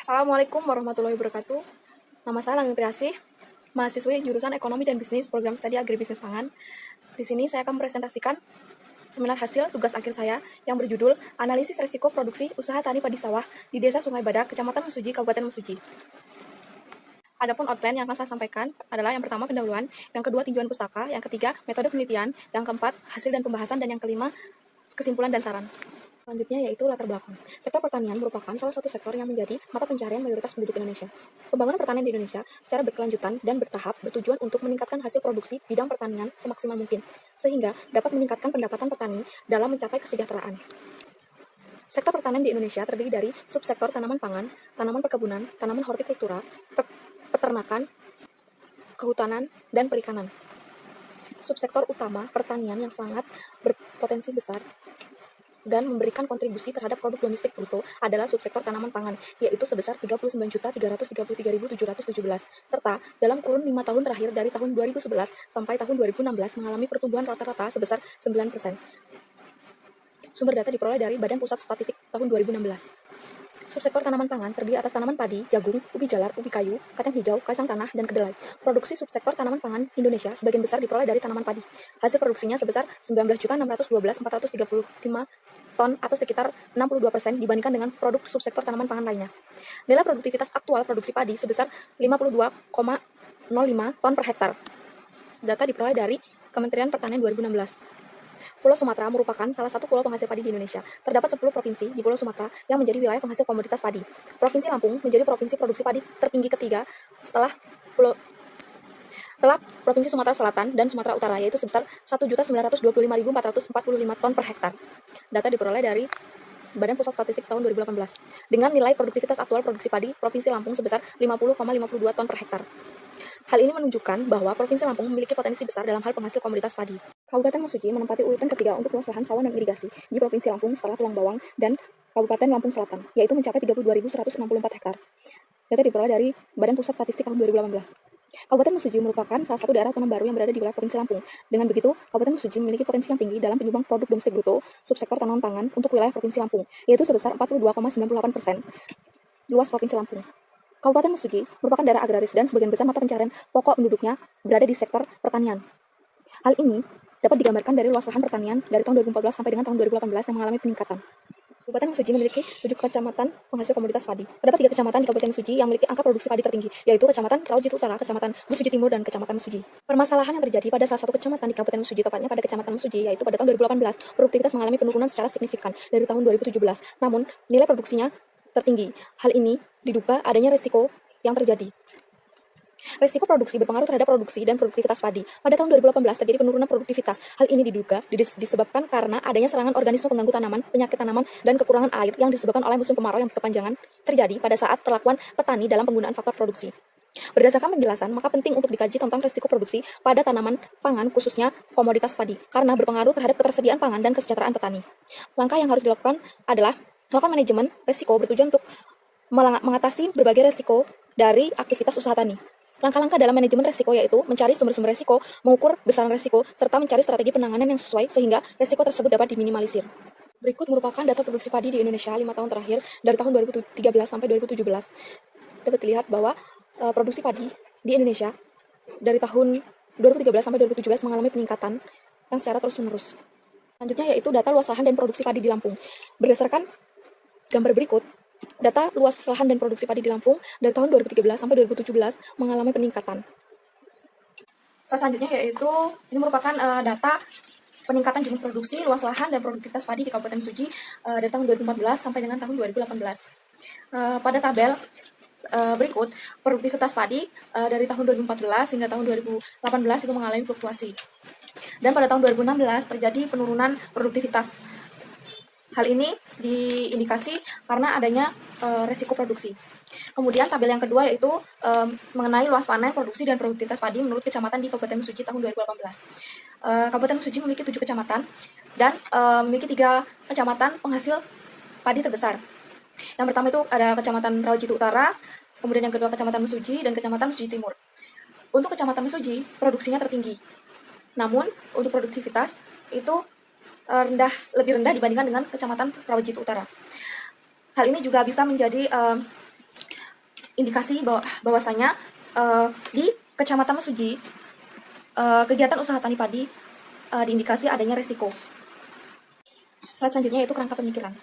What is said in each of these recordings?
Assalamualaikum warahmatullahi wabarakatuh. Nama saya Langit Priasih, mahasiswi jurusan Ekonomi dan Bisnis Program Studi Agribisnis Pangan. Di sini saya akan mempresentasikan seminar hasil tugas akhir saya yang berjudul Analisis Risiko Produksi Usaha Tani Padi Sawah di Desa Sungai Badak, Kecamatan Mesuji, Kabupaten Mesuji. Adapun outline yang akan saya sampaikan adalah yang pertama pendahuluan, yang kedua tinjauan pustaka, yang ketiga metode penelitian, yang keempat hasil dan pembahasan, dan yang kelima kesimpulan dan saran. Selanjutnya yaitu latar belakang. Sektor pertanian merupakan salah satu sektor yang menjadi mata pencarian mayoritas penduduk Indonesia. Pembangunan pertanian di Indonesia secara berkelanjutan dan bertahap bertujuan untuk meningkatkan hasil produksi bidang pertanian semaksimal mungkin, sehingga dapat meningkatkan pendapatan petani dalam mencapai kesejahteraan. Sektor pertanian di Indonesia terdiri dari subsektor tanaman pangan, tanaman perkebunan, tanaman hortikultura, peternakan, kehutanan, dan perikanan. Subsektor utama pertanian yang sangat berpotensi besar dan memberikan kontribusi terhadap produk domestik bruto adalah subsektor tanaman pangan, yaitu sebesar 39.333.717, serta dalam kurun 5 tahun terakhir dari tahun 2011 sampai tahun 2016 mengalami pertumbuhan rata-rata sebesar 9%. Sumber data diperoleh dari Badan Pusat Statistik tahun 2016. Subsektor tanaman pangan terdiri atas tanaman padi, jagung, ubi jalar, ubi kayu, kacang hijau, kacang tanah, dan kedelai. Produksi subsektor tanaman pangan Indonesia sebagian besar diperoleh dari tanaman padi. Hasil produksinya sebesar 19.612.435 ton atau sekitar 62% dibandingkan dengan produk subsektor tanaman pangan lainnya. Nilai produktivitas aktual produksi padi sebesar 52,05 ton per hektar. Data diperoleh dari Kementerian Pertanian 2016. Pulau Sumatera merupakan salah satu pulau penghasil padi di Indonesia. Terdapat 10 provinsi di Pulau Sumatera yang menjadi wilayah penghasil komoditas padi. Provinsi Lampung menjadi provinsi produksi padi tertinggi ketiga setelah Provinsi Sumatera Selatan dan Sumatera Utara, yaitu sebesar 1.925.445 ton per hektar. Data diperoleh dari Badan Pusat Statistik tahun 2018. Dengan nilai produktivitas aktual produksi padi, Provinsi Lampung sebesar 50,52 ton per hektar. Hal ini menunjukkan bahwa Provinsi Lampung memiliki potensi besar dalam hal penghasil komoditas padi. Kabupaten Mesuji menempati urutan ketiga untuk luas lahan sawah dan irigasi di Provinsi Lampung setelah Pulau Bawang dan Kabupaten Lampung Selatan, yaitu mencapai 32.164 hektar. Data diperoleh dari Badan Pusat Statistik tahun 2018. Kabupaten Mesuji merupakan salah satu daerah otonom baru yang berada di wilayah Provinsi Lampung. Dengan begitu, Kabupaten Mesuji memiliki potensi yang tinggi dalam penyumbang produk domestik bruto subsektor tanaman pangan untuk wilayah Provinsi Lampung, yaitu sebesar 42,98% luas Provinsi Lampung. Kabupaten Mesuji merupakan daerah agraris dan sebagian besar mata pencarian pokok penduduknya berada di sektor pertanian. Hal ini dapat digambarkan dari luas lahan pertanian dari tahun 2014 sampai dengan tahun 2018 yang mengalami peningkatan. Kabupaten Mesuji memiliki 7 kecamatan penghasil komoditas padi. Terdapat 3 kecamatan di Kabupaten Mesuji yang memiliki angka produksi padi tertinggi, yaitu Kecamatan Raujit Utara, Kecamatan Mesuji Timur, dan Kecamatan Mesuji. Permasalahan yang terjadi pada salah satu kecamatan di Kabupaten Mesuji, tepatnya pada Kecamatan Mesuji, yaitu pada tahun 2018, produktivitas mengalami penurunan secara signifikan dari tahun 2017. Namun, nilai produksinya tertinggi. Hal ini diduga adanya risiko yang terjadi. Risiko produksi berpengaruh terhadap produksi dan produktivitas padi. Pada tahun 2018 terjadi penurunan produktivitas. Hal ini diduga disebabkan karena adanya serangan organisme pengganggu tanaman, penyakit tanaman, dan kekurangan air yang disebabkan oleh musim kemarau yang berkepanjangan terjadi pada saat perlakuan petani dalam penggunaan faktor produksi. Berdasarkan penjelasan, maka penting untuk dikaji tentang risiko produksi pada tanaman pangan, khususnya komoditas padi, karena berpengaruh terhadap ketersediaan pangan dan kesejahteraan petani. Langkah yang harus dilakukan adalah melakukan manajemen risiko bertujuan untuk mengatasi berbagai risiko dari aktivitas usaha tani. Langkah-langkah dalam manajemen risiko yaitu mencari sumber-sumber risiko, mengukur besaran risiko, serta mencari strategi penanganan yang sesuai sehingga risiko tersebut dapat diminimalisir. Berikut merupakan data produksi padi di Indonesia 5 tahun terakhir dari tahun 2013 sampai 2017. Dapat dilihat bahwa produksi padi di Indonesia dari tahun 2013 sampai 2017 mengalami peningkatan yang secara terus-menerus. Selanjutnya yaitu data luas lahan dan produksi padi di Lampung. Berdasarkan gambar berikut, data luas lahan dan produksi padi di Lampung dari tahun 2013 sampai 2017 mengalami peningkatan. Selanjutnya yaitu ini merupakan data peningkatan jumlah produksi, luas lahan, dan produktivitas padi di Kabupaten Mesuji dari tahun 2014 sampai dengan tahun 2018. Pada tabel berikut, produktivitas padi dari tahun 2014 hingga tahun 2018 itu mengalami fluktuasi. Dan pada tahun 2016 terjadi penurunan produktivitas. Hal ini diindikasi karena adanya resiko produksi. Kemudian tabel yang kedua yaitu mengenai luas panen, produksi, dan produktivitas padi menurut kecamatan di Kabupaten Mesuji tahun 2018. Kabupaten Mesuji memiliki 7 kecamatan dan memiliki 3 kecamatan penghasil padi terbesar. Yang pertama itu ada Kecamatan Raujit Utara, kemudian yang kedua Kecamatan Mesuji, dan Kecamatan Mesuji Timur. Untuk Kecamatan Mesuji, produksinya tertinggi. Namun, untuk produktivitas itu lebih rendah dibandingkan dengan Kecamatan Raujit Utara. Hal ini juga bisa menjadi indikasi bahwasanya di Kecamatan Mesuji kegiatan usaha tani padi diindikasi adanya resiko. Slide selanjutnya yaitu kerangka pemikiran.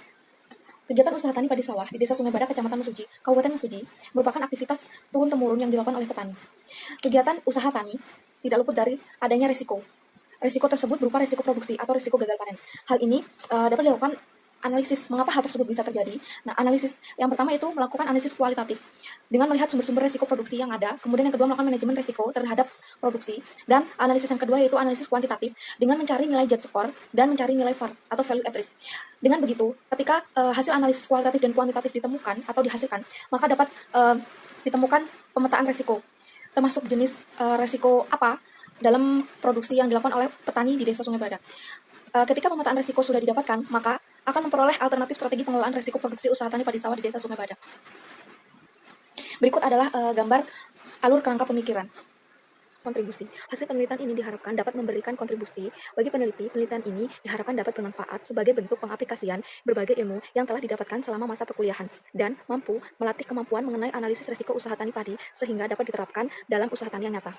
Kegiatan usaha tani padi sawah di Desa Sungai Badak, Kecamatan Mesuji, Kabupaten Mesuji, merupakan aktivitas turun-temurun yang dilakukan oleh petani. Kegiatan usaha tani tidak luput dari adanya risiko. Risiko tersebut berupa risiko produksi atau risiko gagal panen. Hal ini dapat dilakukan analisis mengapa hal tersebut bisa terjadi. Nah, analisis yang pertama itu melakukan analisis kualitatif dengan melihat sumber-sumber risiko produksi yang ada. Kemudian yang kedua melakukan manajemen risiko terhadap produksi, dan analisis yang kedua yaitu analisis kuantitatif dengan mencari nilai jet score dan mencari nilai VAR atau value at risk. Dengan begitu, ketika hasil analisis kualitatif dan kuantitatif ditemukan atau dihasilkan, maka dapat ditemukan pemetaan risiko, termasuk jenis risiko apa dalam produksi yang dilakukan oleh petani di Desa Sungai Badak. Ketika pemetaan risiko sudah didapatkan, maka akan memperoleh alternatif strategi pengelolaan risiko produksi usaha tani padi sawah di Desa Sungai Badak. Berikut adalah gambar alur kerangka pemikiran. Kontribusi. Hasil penelitian ini diharapkan dapat memberikan kontribusi bagi peneliti. Penelitian ini diharapkan dapat bermanfaat sebagai bentuk pengaplikasian berbagai ilmu yang telah didapatkan selama masa perkuliahan dan mampu melatih kemampuan mengenai analisis risiko usaha tani padi sehingga dapat diterapkan dalam usaha tani yang nyata.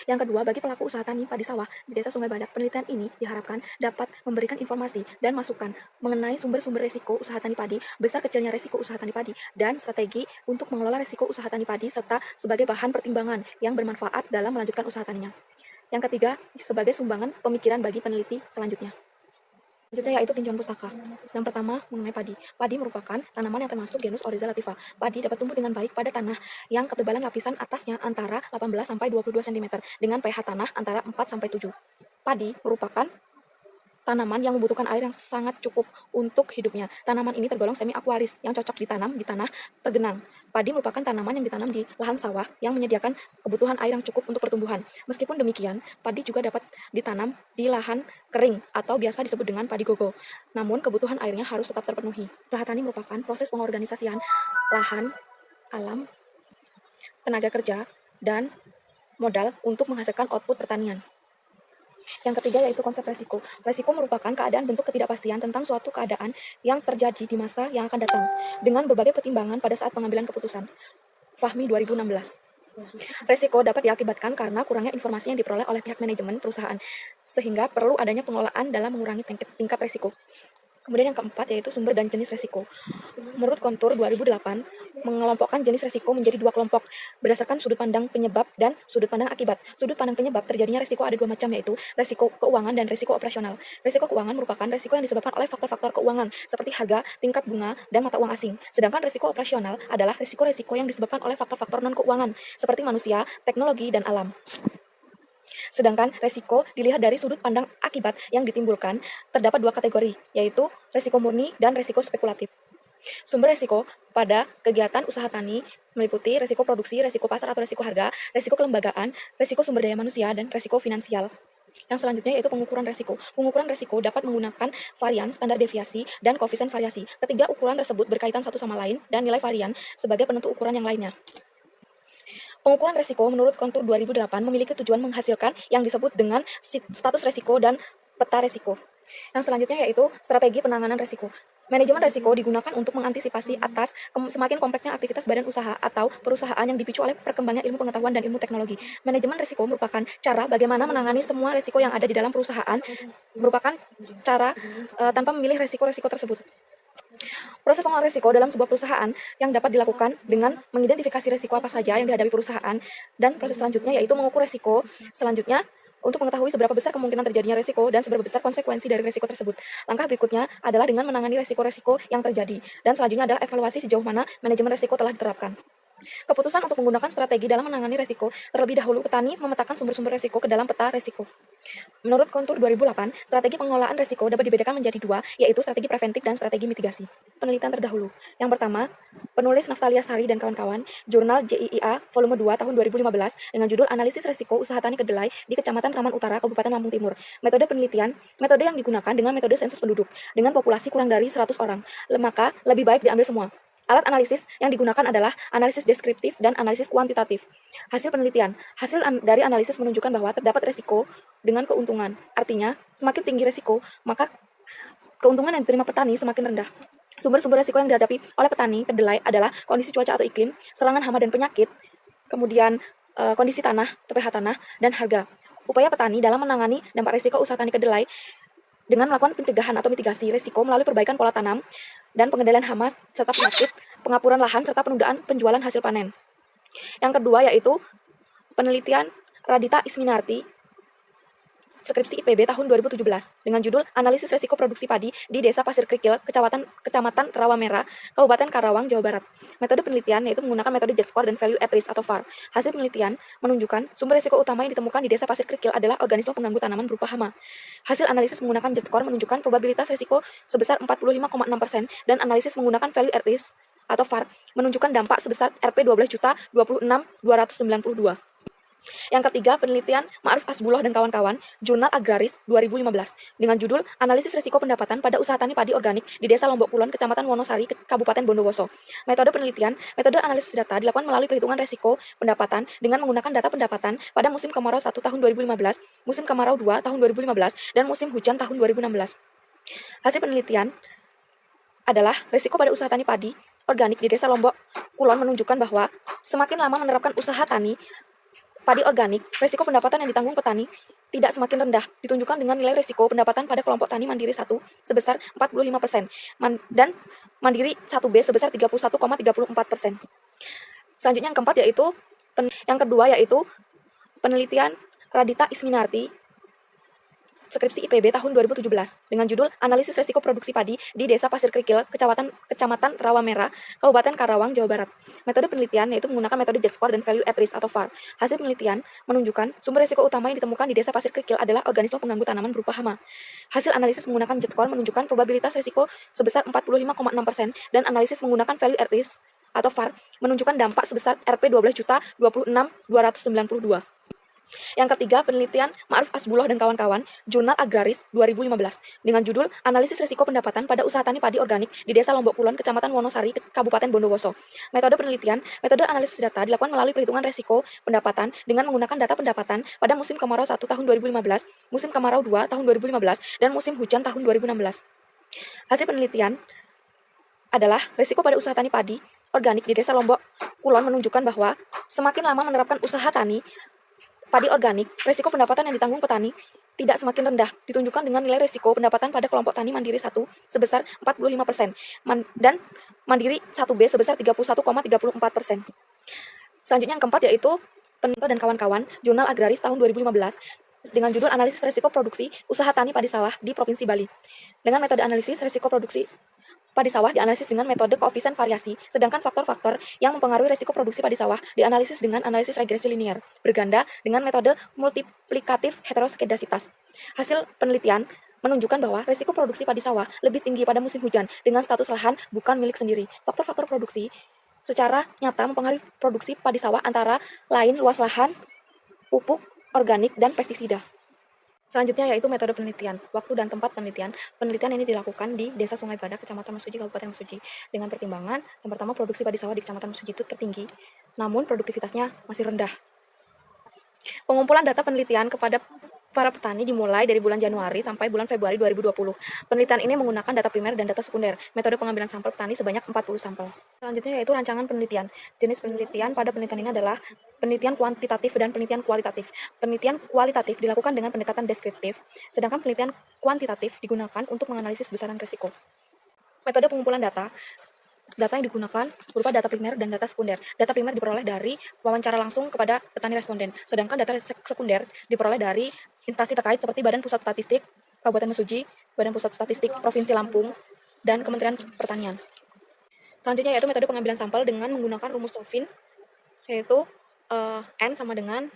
Yang kedua, bagi pelaku usaha tani padi sawah di Desa Sungai Badak, penelitian ini diharapkan dapat memberikan informasi dan masukan mengenai sumber-sumber risiko usaha tani padi, besar kecilnya risiko usaha tani padi, dan strategi untuk mengelola risiko usaha tani padi serta sebagai bahan pertimbangan yang bermanfaat dalam melanjutkan usaha taninya. Yang ketiga, sebagai sumbangan pemikiran bagi peneliti selanjutnya. Selanjutnya yaitu tinjauan pustaka. Yang pertama mengenai padi. Padi merupakan tanaman yang termasuk genus Oryza lativa. Padi dapat tumbuh dengan baik pada tanah yang ketebalan lapisan atasnya antara 18 sampai 22 cm dengan pH tanah antara 4 sampai 7. Padi merupakan tanaman yang membutuhkan air yang sangat cukup untuk hidupnya. Tanaman ini tergolong semi akuaris yang cocok ditanam di tanah tergenang. Padi merupakan tanaman yang ditanam di lahan sawah yang menyediakan kebutuhan air yang cukup untuk pertumbuhan. Meskipun demikian, padi juga dapat ditanam di lahan kering atau biasa disebut dengan padi gogo. Namun, kebutuhan airnya harus tetap terpenuhi. Usaha tani merupakan proses pengorganisasian lahan, alam, tenaga kerja, dan modal untuk menghasilkan output pertanian. Yang ketiga yaitu konsep resiko. Resiko merupakan keadaan bentuk ketidakpastian tentang suatu keadaan yang terjadi di masa yang akan datang dengan berbagai pertimbangan pada saat pengambilan keputusan. Fahmi 2016. Resiko dapat diakibatkan karena kurangnya informasi yang diperoleh oleh pihak manajemen perusahaan, sehingga perlu adanya pengelolaan dalam mengurangi tingkat resiko. Kemudian yang keempat yaitu sumber dan jenis resiko. Menurut Kontur 2008, mengelompokkan jenis resiko menjadi dua kelompok berdasarkan sudut pandang penyebab dan sudut pandang akibat. Sudut pandang penyebab terjadinya resiko ada dua macam, yaitu resiko keuangan dan resiko operasional. Resiko keuangan merupakan resiko yang disebabkan oleh faktor-faktor keuangan seperti harga, tingkat bunga, dan mata uang asing. Sedangkan resiko operasional adalah resiko-resiko yang disebabkan oleh faktor-faktor non-keuangan seperti manusia, teknologi, dan alam. Sedangkan resiko dilihat dari sudut pandang akibat yang ditimbulkan, terdapat dua kategori, yaitu resiko murni dan resiko spekulatif. Sumber resiko pada kegiatan usaha tani meliputi resiko produksi, resiko pasar atau resiko harga, resiko kelembagaan, resiko sumber daya manusia, dan resiko finansial. Yang selanjutnya yaitu pengukuran resiko. Pengukuran resiko dapat menggunakan varian, standar deviasi, dan koefisien variasi. Ketiga ukuran tersebut berkaitan satu sama lain dan nilai varian sebagai penentu ukuran yang lainnya. Pengukuran resiko menurut Kontur 2008 memiliki tujuan menghasilkan yang disebut dengan status resiko dan peta resiko. Yang selanjutnya yaitu strategi penanganan resiko. Manajemen resiko digunakan untuk mengantisipasi atas semakin kompleksnya aktivitas badan usaha atau perusahaan yang dipicu oleh perkembangan ilmu pengetahuan dan ilmu teknologi. Manajemen resiko merupakan cara bagaimana menangani semua resiko yang ada di dalam perusahaan, merupakan cara tanpa memilih resiko-resiko tersebut. Proses pengelolaan risiko dalam sebuah perusahaan yang dapat dilakukan dengan mengidentifikasi risiko apa saja yang dihadapi perusahaan, dan proses selanjutnya yaitu mengukur risiko selanjutnya untuk mengetahui seberapa besar kemungkinan terjadinya risiko dan seberapa besar konsekuensi dari risiko tersebut. Langkah berikutnya adalah dengan menangani risiko-risiko yang terjadi, dan selanjutnya adalah evaluasi sejauh mana manajemen risiko telah diterapkan. Keputusan untuk menggunakan strategi dalam menangani risiko. Terlebih dahulu, petani memetakan sumber-sumber risiko ke dalam peta risiko. Menurut Kontur 2008, strategi pengelolaan risiko dapat dibedakan menjadi dua, yaitu strategi preventif dan strategi mitigasi. Penelitian terdahulu. Yang pertama, penulis Naftalia Sari dan kawan-kawan, Jurnal JIIA Volume 2 tahun 2015 dengan judul Analisis Risiko Usaha Tani Kedelai di Kecamatan Raman Utara, Kabupaten Lampung Timur. Metode penelitian, metode yang digunakan dengan metode sensus penduduk, dengan populasi kurang dari 100 orang, maka lebih baik diambil semua. Alat analisis yang digunakan adalah analisis deskriptif dan analisis kuantitatif. Hasil penelitian. Hasil dari analisis menunjukkan bahwa terdapat resiko dengan keuntungan. Artinya, semakin tinggi resiko, maka keuntungan yang diterima petani semakin rendah. Sumber-sumber risiko yang dihadapi oleh petani kedelai adalah kondisi cuaca atau iklim, serangan hama dan penyakit, kemudian kondisi tanah, pH tanah, dan harga. Upaya petani dalam menangani dampak risiko usaha tani kedelai dengan melakukan pencegahan atau mitigasi risiko melalui perbaikan pola tanam dan pengendalian hama serta penyakit, pengapuran lahan, serta penundaan penjualan hasil panen. Yang kedua yaitu penelitian Radita Isminarti, skripsi IPB tahun 2017 dengan judul Analisis Resiko Produksi Padi di Desa Pasir Krikil, Kecamatan Rawamera, Kabupaten Karawang, Jawa Barat. Metode penelitian yaitu menggunakan metode Z-score dan value at risk atau VAR. Hasil penelitian menunjukkan sumber risiko utama yang ditemukan di Desa Pasir Krikil adalah organisme pengganggu tanaman berupa hama. Hasil analisis menggunakan Z-score menunjukkan probabilitas risiko sebesar 45,6% dan analisis menggunakan value at risk atau VAR menunjukkan dampak sebesar Rp 12.026.292. Yang ketiga, penelitian Ma'ruf Hasbullah dan kawan-kawan, Jurnal Agraris 2015, dengan judul Analisis Risiko Pendapatan pada Usaha Tani Padi Organik di Desa Lombok Kulon, Kecamatan Wonosari, Kabupaten Bondowoso. Metode analisis data dilakukan melalui perhitungan risiko pendapatan dengan menggunakan data pendapatan pada musim kemarau 1 tahun 2015, musim kemarau 2 tahun 2015, dan musim hujan tahun 2016. Hasil penelitian adalah risiko pada usaha tani padi organik di Desa Lombok Kulon menunjukkan bahwa semakin lama menerapkan usaha tani padi organik, risiko pendapatan yang ditanggung petani tidak semakin rendah, ditunjukkan dengan nilai risiko pendapatan pada kelompok tani mandiri 1 sebesar 45% dan mandiri 1B sebesar 31,34%. Selanjutnya yang kedua yaitu penelitian Radita Isminarti, skripsi IPB tahun 2017 dengan judul Analisis Resiko Produksi Padi di Desa Pasir Krikil, Kecamatan Rawamera, Kabupaten Karawang, Jawa Barat. Metode penelitian yaitu menggunakan metode Z-score dan value at risk atau VAR. Hasil penelitian menunjukkan sumber risiko utama yang ditemukan di Desa Pasir Krikil adalah organisme pengganggu tanaman berupa hama. Hasil analisis menggunakan Z-score menunjukkan probabilitas risiko sebesar 45,6% dan analisis menggunakan value at risk atau VAR menunjukkan dampak sebesar Rp 12.026.292. Yang ketiga, penelitian Ma'ruf Hasbullah dan kawan-kawan, Jurnal Agraris 2015, dengan judul Analisis Risiko Pendapatan pada Usaha Tani Padi Organik di Desa Lombok Kulon, Kecamatan Wonosari, Kabupaten Bondowoso. Metode analisis data dilakukan melalui perhitungan risiko pendapatan dengan menggunakan data pendapatan pada musim kemarau 1 tahun 2015, musim kemarau 2 tahun 2015, dan musim hujan tahun 2016. Hasil penelitian adalah risiko pada usaha tani padi organik di Desa Lombok Kulon menunjukkan bahwa semakin lama menerapkan usaha tani padi organik, risiko pendapatan yang ditanggung petani tidak semakin rendah, ditunjukkan dengan nilai risiko pendapatan pada kelompok tani mandiri 1 sebesar 45% dan mandiri 1B sebesar 31,34%. Selanjutnya yang keempat yaitu penelitian dan kawan-kawan, Jurnal Agraris tahun 2015 dengan judul Analisis Risiko Produksi Usaha Tani Padi Sawah di Provinsi Bali. Dengan metode analisis risiko produksi padi sawah dianalisis dengan metode koefisien variasi, sedangkan faktor-faktor yang mempengaruhi risiko produksi padi sawah dianalisis dengan analisis regresi linear, berganda dengan metode multiplikatif heteroskedasitas. Hasil penelitian menunjukkan bahwa risiko produksi padi sawah lebih tinggi pada musim hujan dengan status lahan bukan milik sendiri. Faktor-faktor produksi secara nyata mempengaruhi produksi padi sawah antara lain luas lahan, pupuk, organik, dan pestisida. Selanjutnya yaitu metode penelitian, waktu dan tempat penelitian. Penelitian ini dilakukan di Desa Sungai Badak, Kecamatan Mesuji, Kabupaten Mesuji. Dengan pertimbangan, yang pertama produksi padi sawah di Kecamatan Mesuji itu tertinggi, namun produktivitasnya masih rendah. Pengumpulan data penelitian kepada para petani dimulai dari bulan Januari sampai bulan Februari 2020. Penelitian ini menggunakan data primer dan data sekunder. Metode pengambilan sampel petani sebanyak 40 sampel. Selanjutnya yaitu rancangan penelitian. Jenis penelitian pada penelitian ini adalah penelitian kuantitatif dan penelitian kualitatif. Penelitian kualitatif dilakukan dengan pendekatan deskriptif, sedangkan penelitian kuantitatif digunakan untuk menganalisis besaran risiko. Metode pengumpulan data yang digunakan berupa data primer dan data sekunder. Data primer diperoleh dari wawancara langsung kepada petani responden, sedangkan data sekunder diperoleh dari instansi terkait seperti Badan Pusat Statistik Kabupaten Mesuji, Badan Pusat Statistik Provinsi Lampung, dan Kementerian Pertanian. Selanjutnya yaitu metode pengambilan sampel dengan menggunakan rumus Sofin, yaitu N sama dengan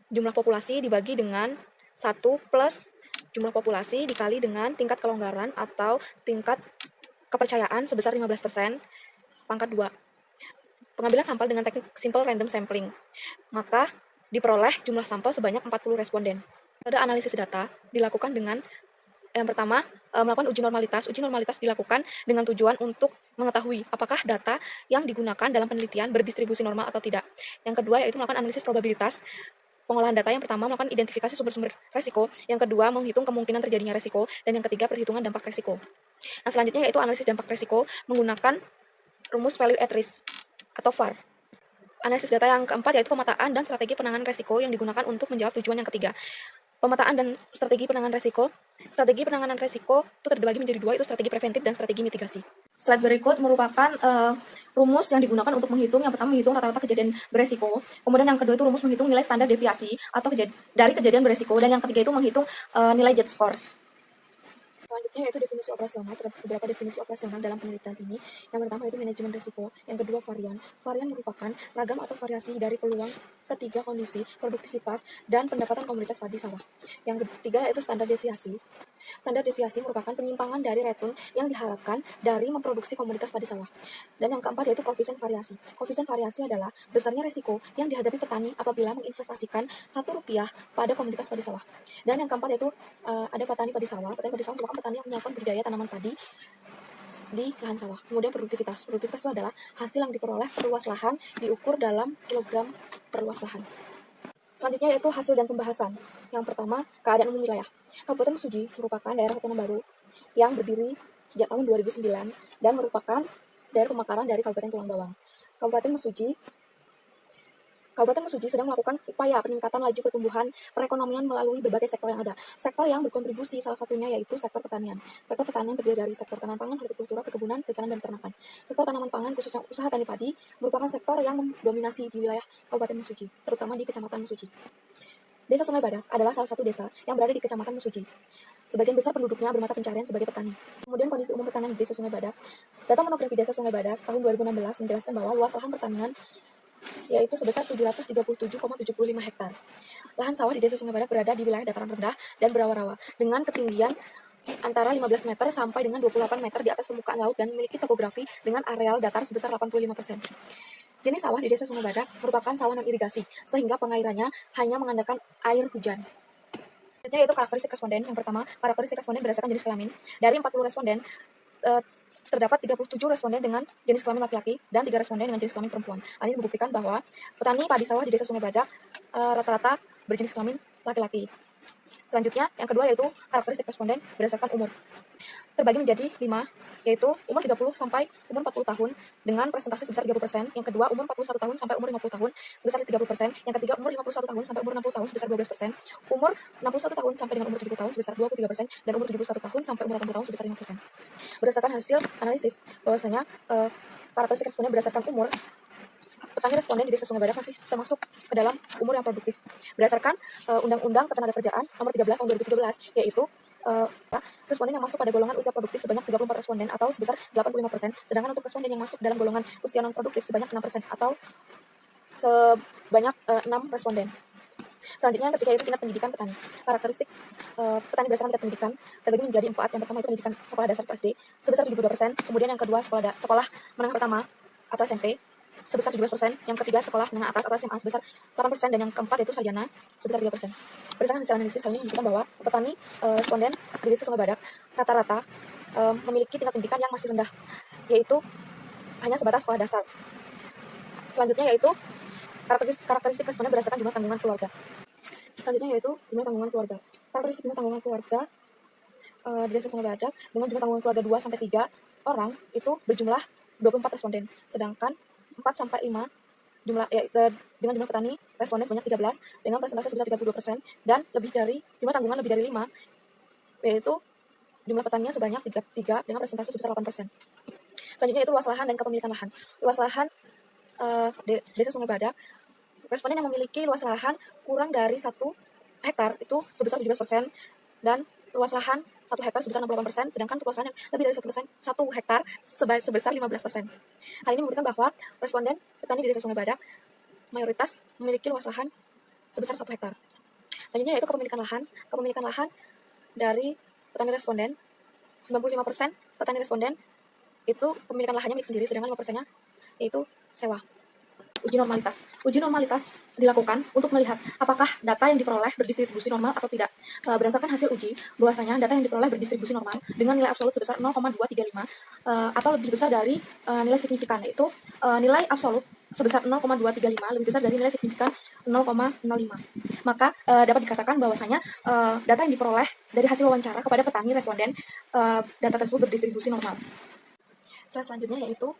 jumlah populasi dibagi dengan 1 plus jumlah populasi dikali dengan tingkat kelonggaran atau tingkat kepercayaan sebesar 15%, pangkat 2. Pengambilan sampel dengan teknik simple random sampling. Maka diperoleh jumlah sampel sebanyak 40 responden. Metode analisis data dilakukan dengan yang pertama, melakukan uji normalitas. Uji normalitas dilakukan dengan tujuan untuk mengetahui apakah data yang digunakan dalam penelitian berdistribusi normal atau tidak. Yang kedua yaitu melakukan analisis probabilitas. Pengolahan data yang pertama melakukan identifikasi sumber-sumber resiko, yang kedua menghitung kemungkinan terjadinya resiko, dan yang ketiga perhitungan dampak resiko. Nah, selanjutnya yaitu analisis dampak risiko menggunakan rumus value at risk atau VAR. Analisis data yang keempat yaitu pemetaan dan strategi penanganan risiko yang digunakan untuk menjawab tujuan yang ketiga. Pemetaan dan strategi penanganan risiko. Strategi penanganan risiko itu terbagi menjadi dua, itu strategi preventif dan strategi mitigasi. Slide berikut merupakan rumus yang digunakan untuk menghitung. Yang pertama menghitung rata-rata kejadian beresiko. Kemudian yang kedua itu rumus menghitung nilai standar deviasi atau dari kejadian beresiko. Dan yang ketiga itu menghitung nilai Z-score. Selanjutnya yaitu definisi operasional. Terdapat beberapa definisi operasional dalam penelitian ini. Yang pertama yaitu manajemen risiko, yang kedua varian. Varian merupakan ragam atau variasi dari peluang ketiga kondisi, produktivitas, dan pendapatan komunitas padi sawah. Yang ketiga yaitu standar deviasi. Standar deviasi merupakan penyimpangan dari return yang diharapkan dari memproduksi komunitas padi sawah. Dan yang keempat yaitu koefisien variasi. Koefisien variasi adalah besarnya risiko yang dihadapi petani apabila menginvestasikan Rp1 pada komunitas padi sawah. Dan yang keempat yaitu ada petani padi sawah. Petani padi sawah merupakan petani yang melakukan budidaya tanaman padi di lahan sawah. Kemudian produktivitas. Produktivitas itu adalah hasil yang diperoleh per luas lahan diukur dalam kilogram per luas lahan. Selanjutnya yaitu hasil dan pembahasan. Yang pertama, keadaan umum wilayah. Kabupaten Mesuji merupakan daerah otonom baru yang berdiri sejak tahun 2009 dan merupakan daerah pemekaran dari Kabupaten Tulang Bawang. Kabupaten Mesuji sedang melakukan upaya peningkatan laju pertumbuhan perekonomian melalui berbagai sektor yang ada. Sektor yang berkontribusi salah satunya yaitu sektor pertanian. Sektor pertanian terdiri dari sektor tanaman pangan, hortikultura, perkebunan, perikanan, dan peternakan. Sektor tanaman pangan khususnya usaha tani padi merupakan sektor yang mendominasi di wilayah Kabupaten Mesuji, terutama di Kecamatan Mesuji. Desa Sungai Badak adalah salah satu desa yang berada di Kecamatan Mesuji. Sebagian besar penduduknya bermata pencarian sebagai petani. Kemudian kondisi umum pertanian di Desa Sungai Badak. Data monografi Desa Sungai Badak tahun 2016 menjelaskan bahwa luas lahan pertanian yaitu sebesar 737,75 hektar. Lahan sawah di Desa Sungai Badak berada di wilayah dataran rendah dan berawa-rawa dengan ketinggian antara 15 meter sampai dengan 28 meter di atas permukaan laut dan memiliki topografi dengan areal datar sebesar 85%. Jenis sawah di Desa Sungai Badak merupakan sawah non-irigasi, sehingga pengairannya hanya mengandalkan air hujan. Selanjutnya yaitu karakteristik responden. Yang pertama, karakteristik responden berdasarkan jenis kelamin. Dari 40 responden, terdapat 37 responden dengan jenis kelamin laki-laki dan 3 responden dengan jenis kelamin perempuan. Hal ini membuktikan bahwa petani padi sawah di Desa Sungai Badak rata-rata berjenis kelamin laki-laki. Selanjutnya, yang kedua yaitu karakteristik responden berdasarkan umur. Terbagi menjadi 5, yaitu umur 30 sampai umur 40 tahun dengan presentasi sebesar 30%, yang kedua umur 41 tahun sampai umur 50 tahun sebesar 30%, yang ketiga umur 51 tahun sampai umur 60 tahun sebesar 12%, umur 61 tahun sampai dengan umur 70 tahun sebesar 23%, dan umur 71 tahun sampai umur 80 tahun sebesar 5%. Berdasarkan hasil analisis, bahwasanya karakteristik responden berdasarkan umur, petani responden di Desa Sungai Badak masih termasuk ke dalam umur yang produktif. Berdasarkan Undang-Undang Ketenagakerjaan Nomor 13 Tahun 2013, yaitu responden yang masuk pada golongan usia produktif sebanyak 34 responden atau sebesar 85%, sedangkan untuk responden yang masuk dalam golongan usia non-produktif sebanyak 6% atau sebanyak 6 responden. Selanjutnya yang ketiga yaitu tingkat pendidikan petani. Karakteristik petani berdasarkan tingkat pendidikan terbagi menjadi 4. Yang pertama itu pendidikan sekolah dasar atau SD sebesar 72%, kemudian yang kedua sekolah menengah pertama atau SMP sebesar 17%, yang ketiga sekolah menengah atas atau SMA sebesar 8%, dan yang keempat yaitu sarjana sebesar 3%. Berdasarkan hasil analisis, hal ini menunjukkan bahwa petani responden di Desa Sungai Badak rata-rata memiliki tingkat pendidikan yang masih rendah, yaitu hanya sebatas sekolah dasar. Selanjutnya yaitu karakteristik responden berdasarkan jumlah tanggungan keluarga. Selanjutnya yaitu jumlah tanggungan keluarga. Karakteristik jumlah tanggungan keluarga di Desa Sungai Badak dengan jumlah tanggungan keluarga 2 sampai 3 orang itu berjumlah 24 responden, sedangkan 4 sampai 5 dengan jumlah petani responden sebanyak 13 dengan persentase sebesar 32%, dan lebih dari jumlah tanggungan lebih dari 5 yaitu jumlah petaninya sebanyak 3 dengan persentase sebesar 8%. Selanjutnya yaitu luas lahan dan kepemilikan lahan. Luas lahan Desa Sungai Badak, responden yang memiliki luas lahan kurang dari 1 hektar itu sebesar 17%, dan luas lahan 1 hektar sebesar 68%, sedangkan untuk luas lahan yang lebih dari 1 hektar sebesar 15%. Hal ini membuktikan bahwa responden petani di Desa Sungai Badak mayoritas memiliki luas lahan sebesar 1 hektar. Selanjutnya yaitu kepemilikan lahan. Kepemilikan lahan dari petani responden, 95% petani responden itu pemilikan lahannya milik sendiri, sedangkan 5%-nya yaitu sewa. Uji normalitas. Uji normalitas dilakukan untuk melihat apakah data yang diperoleh berdistribusi normal atau tidak. Berdasarkan hasil uji, bahwasanya data yang diperoleh berdistribusi normal dengan nilai absolut sebesar 0,235 atau lebih besar dari nilai signifikan, yaitu nilai absolut sebesar 0,235 lebih besar dari nilai signifikan 0,05. Maka dapat dikatakan bahwasanya data yang diperoleh dari hasil wawancara kepada petani responden, data tersebut berdistribusi normal. Slide selanjutnya yaitu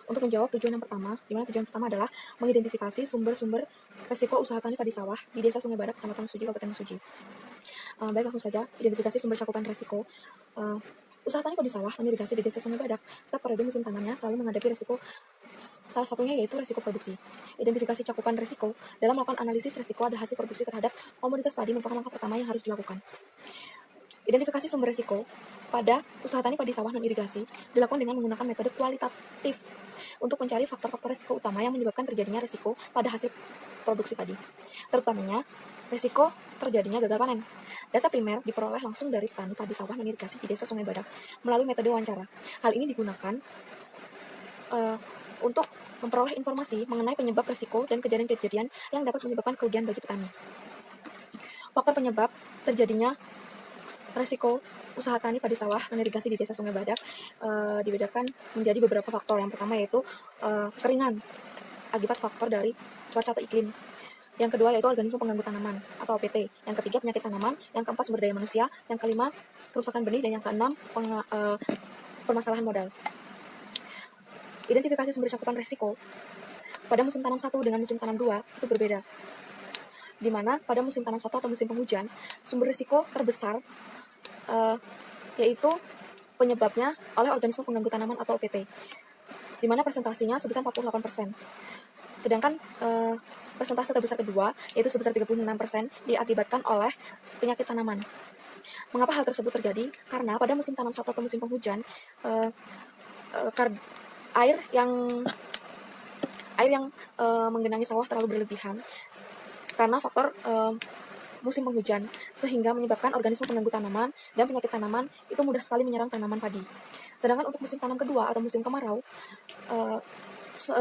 untuk menjawab tujuan yang pertama, di mana tujuan pertama adalah mengidentifikasi sumber-sumber resiko usaha tani padi sawah di Desa Sungai Badak, Kecamatan Mesuji, Kabupaten Mesuji. Baik, langsung saja, identifikasi sumber cakupan resiko. Usaha tani padi sawah dan irigasi di Desa Sungai Badak setiap periode musim tanamnya selalu menghadapi resiko, salah satunya yaitu resiko produksi. Identifikasi cakupan resiko dalam melakukan analisis resiko ada hasil produksi terhadap komoditas padi merupakan langkah pertama yang harus dilakukan. Identifikasi sumber resiko pada usaha tani padi sawah non irigasi dilakukan dengan menggunakan metode kualitatif untuk mencari faktor-faktor resiko utama yang menyebabkan terjadinya resiko pada hasil produksi padi, terutamanya resiko terjadinya gagal panen. Data primer diperoleh langsung dari petani padi sawah non irigasi di Desa Sungai Badak melalui metode wawancara. Hal ini digunakan untuk memperoleh informasi mengenai penyebab resiko dan kejadian-kejadian yang dapat menyebabkan kerugian bagi petani. Faktor penyebab terjadinya resiko usaha tani padi sawah non irigasi di Desa Sungai Badak dibedakan menjadi beberapa faktor. Yang pertama yaitu kekeringan akibat faktor dari cuaca atau iklim. Yang kedua yaitu organisme pengganggu tanaman atau OPT. Yang ketiga penyakit tanaman. Yang keempat sumber daya manusia. Yang kelima kerusakan benih. Dan yang keenam permasalahan modal. Identifikasi sumber cakupan resiko pada musim tanam 1 dengan musim tanam 2 itu berbeda. Di mana pada musim tanam 1 atau musim penghujan, sumber risiko terbesar yaitu penyebabnya oleh organisme pengganggu tanaman atau OPT, di mana presentasinya sebesar 48%. Sedangkan persentase terbesar kedua, yaitu sebesar 36%, diakibatkan oleh penyakit tanaman. Mengapa hal tersebut terjadi? Karena pada musim tanam 1 atau musim penghujan, air yang menggenangi sawah terlalu berlebihan karena faktor musim penghujan, sehingga menyebabkan organisme pengganggu tanaman dan penyakit tanaman itu mudah sekali menyerang tanaman padi. Sedangkan untuk musim tanam kedua atau musim kemarau,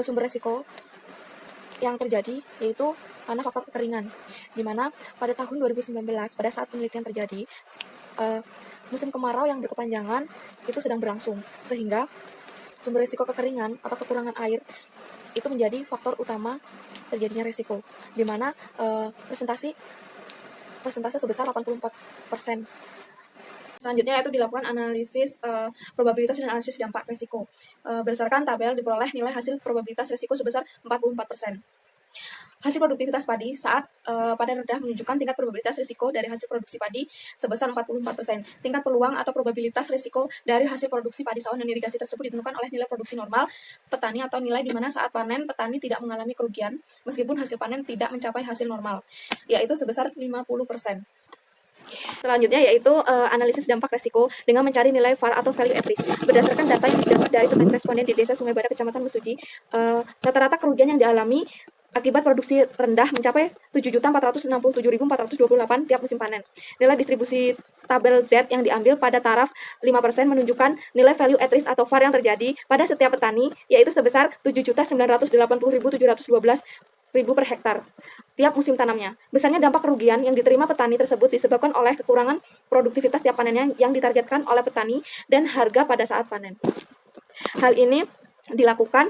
sumber resiko yang terjadi yaitu karena faktor kekeringan, di mana pada tahun 2019 pada saat penelitian terjadi, musim kemarau yang berkepanjangan itu sedang berlangsung, sehingga sumber resiko kekeringan atau kekurangan air itu menjadi faktor utama terjadinya resiko, di mana persentase sebesar 84%. Selanjutnya yaitu dilakukan analisis probabilitas dan analisis dampak resiko. Berdasarkan tabel diperoleh nilai hasil probabilitas resiko sebesar 44%. Hasil produktivitas padi saat panen rendah menunjukkan tingkat probabilitas risiko dari hasil produksi padi sebesar 44%. Tingkat peluang atau probabilitas risiko dari hasil produksi padi sawah non irigasi tersebut ditentukan oleh nilai produksi normal petani atau nilai di mana saat panen petani tidak mengalami kerugian meskipun hasil panen tidak mencapai hasil normal, yaitu sebesar 50%. Selanjutnya yaitu analisis dampak resiko dengan mencari nilai VAR atau value at risk. Berdasarkan data yang didapat dari petani responden di Desa Sungai Badak, Kecamatan Mesuji, rata-rata kerugian yang dialami akibat produksi rendah mencapai 7.467.428 tiap musim panen. Nilai distribusi tabel Z yang diambil pada taraf 5% menunjukkan nilai value at risk atau VAR yang terjadi pada setiap petani, yaitu sebesar 7.980.712 per hektar tiap musim tanamnya. Besarnya dampak kerugian yang diterima petani tersebut disebabkan oleh kekurangan produktivitas tiap panennya yang ditargetkan oleh petani dan harga pada saat panen. Hal ini dilakukan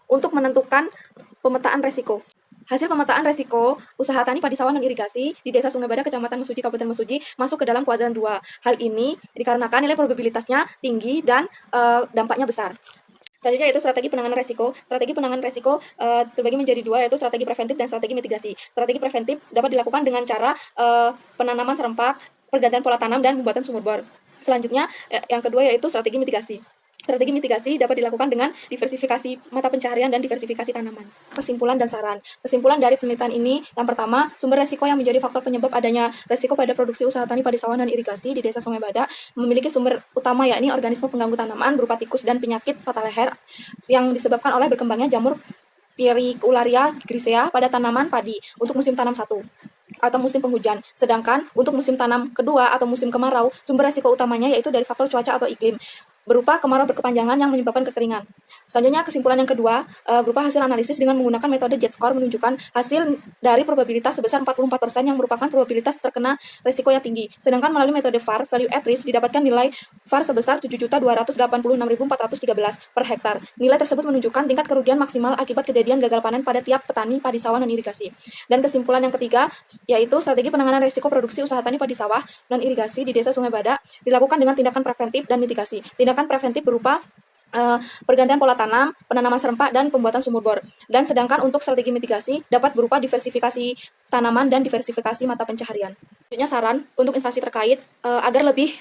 untuk menentukan pemetaan resiko. Hasil pemetaan resiko usaha tani padi sawah non irigasi di Desa Sungai Badak, Kecamatan Mesuji, Kabupaten Mesuji masuk ke dalam kuadran 2. Hal ini dikarenakan nilai probabilitasnya tinggi dan dampaknya besar. Selanjutnya yaitu strategi penanganan resiko. Strategi penanganan resiko terbagi menjadi 2, yaitu strategi preventif dan strategi mitigasi. Strategi preventif dapat dilakukan dengan cara penanaman serempak, pergantian pola tanam, dan pembuatan sumur bor. Selanjutnya yang kedua yaitu strategi mitigasi. Strategi mitigasi dapat dilakukan dengan diversifikasi mata pencaharian dan diversifikasi tanaman. Kesimpulan dan saran. Kesimpulan dari penelitian ini, yang pertama, sumber resiko yang menjadi faktor penyebab adanya resiko pada produksi usaha tani padi sawah dan irigasi di Desa Sungai Badak memiliki sumber utama yakni organisme pengganggu tanaman berupa tikus dan penyakit patah leher yang disebabkan oleh berkembangnya jamur Pyricularia grisea pada tanaman padi untuk musim tanam 1 atau musim penghujan. Sedangkan untuk musim tanam kedua atau musim kemarau, sumber resiko utamanya yaitu dari faktor cuaca atau iklim. berupa kemarau berkepanjangan yang menyebabkan kekeringan. Selanjutnya, kesimpulan yang kedua berupa hasil analisis dengan menggunakan metode J-score menunjukkan hasil dari probabilitas sebesar 44% yang merupakan probabilitas terkena risiko yang tinggi. Sedangkan melalui metode VAR, value at risk, didapatkan nilai VAR sebesar 7.286.413 per hektar. Nilai tersebut menunjukkan tingkat kerugian maksimal akibat kejadian gagal panen pada tiap petani padi sawah non-irigasi. Dan kesimpulan yang ketiga, yaitu strategi penanganan risiko produksi usaha tani padi sawah non-irigasi di Desa Sungai Badak dilakukan dengan tindakan preventif dan mitigasi. Tindakan preventif berupa pergantian pola tanam, penanaman serempak, dan pembuatan sumur bor. Dan sedangkan untuk strategi mitigasi dapat berupa diversifikasi tanaman dan diversifikasi mata pencaharian. Selanjutnya saran untuk instansi terkait agar lebih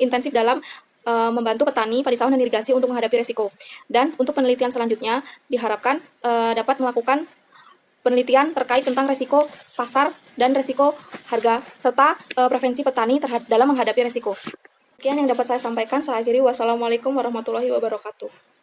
intensif dalam membantu petani padi sawah dan irigasi untuk menghadapi risiko. Dan untuk penelitian selanjutnya diharapkan dapat melakukan penelitian terkait tentang risiko pasar dan risiko harga serta prevensi petani dalam menghadapi risiko. Sekian yang dapat saya sampaikan. Saya akhiri. Wassalamualaikum warahmatullahi wabarakatuh.